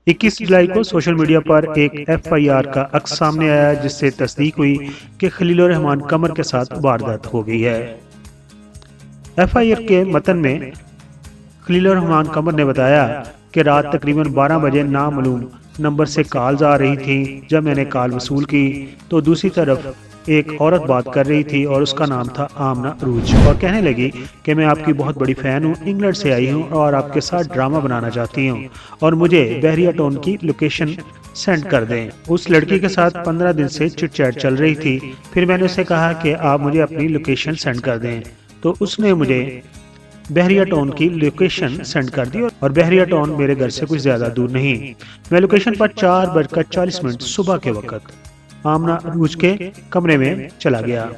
21 जुलाई को social media पर एक एफआईआर का अक्स सामने आया जिससे तस्दीक हुई कि खलील उर रहमान कमर के साथ वारदात हो गई है। एफआईआर के मतन में खलील उर रहमान कमर ने बताया कि रात तकरीबन 12 बजे नामालूम नंबर से कॉल्स आ रही थी। जब मैंने कॉल वसूल की तो दूसरी तरफ एक औरत बात कर रही थी और उसका नाम था आमना अरूज और कहने लगी कि मैं आपकी बहुत बड़ी फ़ैन हूँ, इंग्लैंड से आई हूँ और आपके साथ ड्रामा बनाना चाहती हूँ और मुझे बहरिया टाउन की लोकेशन सेंड कर दें। उस लड़की के साथ 15 दिन से चिट चैट चल रही थी। फिर मैंने उससे कहा कि आप मुझे अपनी लोकेशन सेंड कर दें, तो उसने मुझे बहरिया टाउन की लोकेशन सेंड कर दी और बहरिया टाउन मेरे घर से कुछ ज्यादा दूर नहीं। मैं लोकेशन पर 4:40 सुबह के वक्त आमना अरूज के कमरे में चला गया।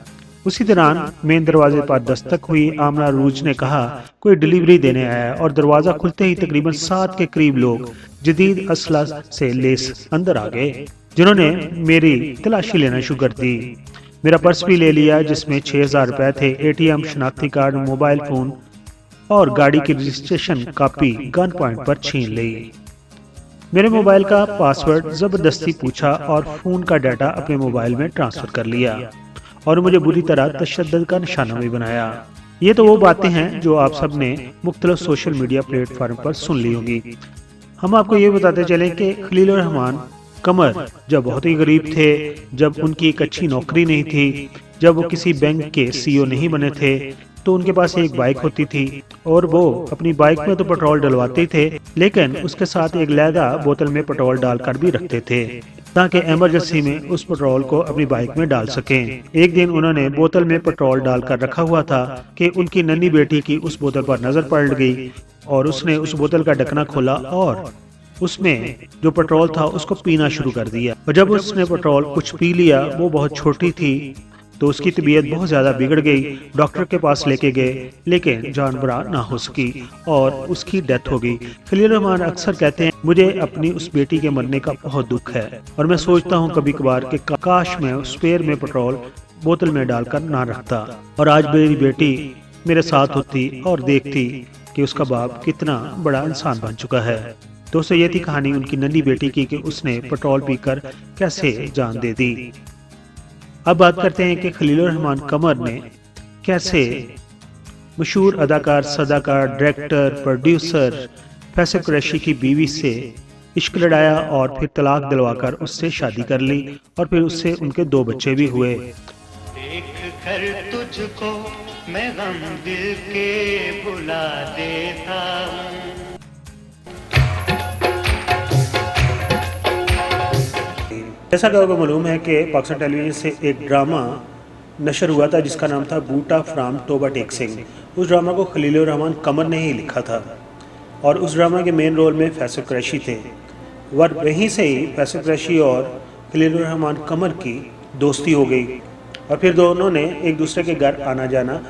उसी दौरान मेन दरवाजे पर दस्तक हुई। आमना अरूज ने कहा कोई डिलीवरी देने आया और दरवाजा खुलते ही तकरीबन 7 के करीब लोग जदीद असला से लेस अंदर आ गए, जिन्होंने मेरी तलाशी लेना शुरू कर दी। मेरा पर्स भी ले लिया जिसमें 6,000 रुपए थे, एटीएम, शनाख्ती कार्ड, मोबाइल फोन और गाड़ी की रजिस्ट्रेशन कॉपी गन पॉइंट पर छीन ली। मेरे मोबाइल का पासवर्ड जबरदस्ती पूछा और फोन का डाटा अपने मोबाइल में ट्रांसफर कर लिया और मुझे बुरी तरह तशद्दुद का निशाना भी बनाया। ये तो वो बातें हैं जो आप सब ने मुख्तलिफ सोशल मीडिया प्लेटफॉर्म पर सुन ली होंगी। हम आपको ये बताते चलें कि खलील उर रहमान कमर जब बहुत ही गरीब थे, जब उनकी एक अच्छी नौकरी नहीं थी, जब वो किसी बैंक के सीईओ नहीं बने थे, तो उनके पास एक बाइक होती थी और वो अपनी बाइक में तो पेट्रोल डलवाते थे, लेकिन उसके साथ एक लैदा बोतल में पेट्रोल डालकर भी रखते थे ताकि इमरजेंसी में उस पेट्रोल को अपनी बाइक में डाल सकें। एक दिन उन्होंने बोतल में पेट्रोल डालकर रखा हुआ था कि उनकी नन्ही बेटी की उस बोतल पर नजर पड़ गई और उसने उस बोतल का ढक्कना खोला और उसमें जो पेट्रोल था उसको पीना शुरू कर दिया। और जब उसने पेट्रोल कुछ पी लिया, वो बहुत छोटी थी तो उसकी तबीयत बहुत ज्यादा बिगड़ गई। डॉक्टर के पास लेके गए लेकिन जानबरा ना हो सकी और उसकी डेथ हो गई। खलील रहमान अक्सर कहते हैं मुझे अपनी उस बेटी के मरने का बहुत दुख है और मैं सोचता हूँ कभी कभार कि काश मैं उस स्पेयर में पेट्रोल बोतल में डालकर ना रखता और आज मेरी बेटी मेरे साथ होती और देखती कि उसका बाप कितना बड़ा इंसान बन चुका है। दोस्तों, ये थी कहानी उनकी नन्ही बेटी की कि उसने पेट्रोल पीकर कैसे जान दे दी। अब बात करते हैं कि खलील उर रहमान कमर ने कैसे मशहूर अदाकार, सदाकार, डायरेक्टर, प्रोड्यूसर फैसल कुरैशी की बीवी से इश्क लड़ाया और फिर तलाक दिलवाकर उससे शादी कर ली और फिर उससे उनके 2 बच्चे भी हुए। देख कर तुझको मैं गम दिल के बुला देता हूँ। जैसा कि आपको मालूम है कि पाकिस्तान टेलीविजन से एक ड्रामा नशर हुआ था जिसका नाम था बूटा फ्राम तोबा टेक सिंह। उस ड्रामा को खलील उर रहमान कमर ने ही लिखा था और उस ड्रामा के मेन रोल में फैसल कुरैशी थे। और वहीं से ही फैसल कुरैशी और खलील उर रहमान कमर की दोस्ती हो गई और फिर दोनों ने एक दूसरे के घर आना जाना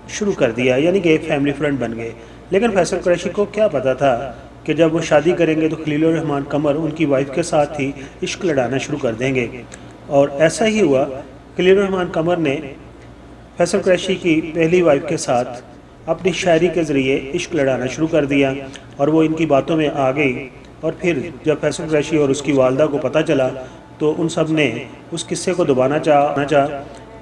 शुरू कर दिया, यानी कि एक फैमिली फ्रेंड बन गए। लेकिन फैसल कुरैशी को क्या पता था कि जब वो शादी करेंगे तो खलील उर रहमान कमर उनकी वाइफ के साथ ही इश्क लड़ाना शुरू कर देंगे और ऐसा ही हुआ। खलील उर रहमान कमर ने फैसल कुरैशी की पहली वाइफ के साथ अपनी शायरी के ज़रिए इश्क लड़ाना शुरू कर दिया और वो इनकी बातों में आ गई। और फिर जब फैसल कुरैशी और उसकी वालदा को पता चला तो उन सब ने उस किस्से को दबाना चाहा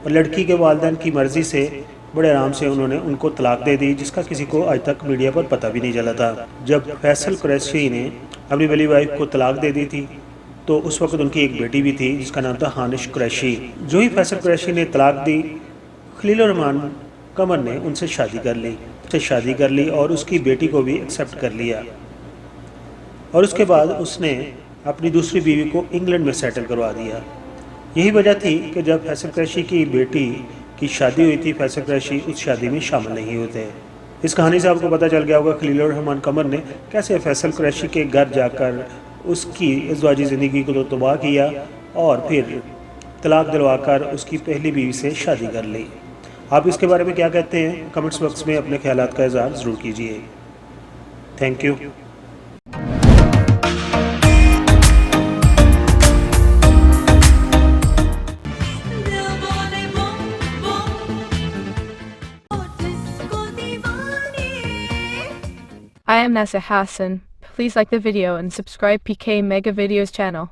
और लड़की के वालिदैन की मर्ज़ी से बड़े आराम से उन्होंने उनको तलाक दे दी, जिसका किसी को आज तक मीडिया पर पता भी नहीं चला था। जब फैसल कुरैशी ने अपनी पहली वाइफ को तलाक दे दी थी तो उस वक्त उनकी एक बेटी भी थी जिसका नाम था हानिश कुरैशी। जो ही फैसल कुरैशी ने तलाक दी, खलील उर रहमान कमर ने उनसे शादी कर ली और उसकी बेटी को भी एक्सेप्ट कर लिया और उसके बाद उसने अपनी दूसरी बीवी को इंग्लैंड में सेटल करवा दिया। यही वजह थी कि जब फैसल कुरैशी की बेटी की शादी हुई थी, फैसल कुरैशी उस शादी में शामिल नहीं होते। इस कहानी से आपको पता चल गया होगा खलील उर रहमान कमर ने कैसे फैसल कुरैशी के घर जाकर उसकी इज़्वाजी ज़िंदगी को तो तबाह किया और फिर तलाक दिलवाकर उसकी पहली बीवी से शादी कर ली। आप इसके बारे में क्या कहते हैं? कमेंट्स बॉक्स में अपने ख्यालात का इज़हार ज़रूर कीजिए। Thank you. I am Nasa Hassan. Please like the video and subscribe PK Mega Videos channel.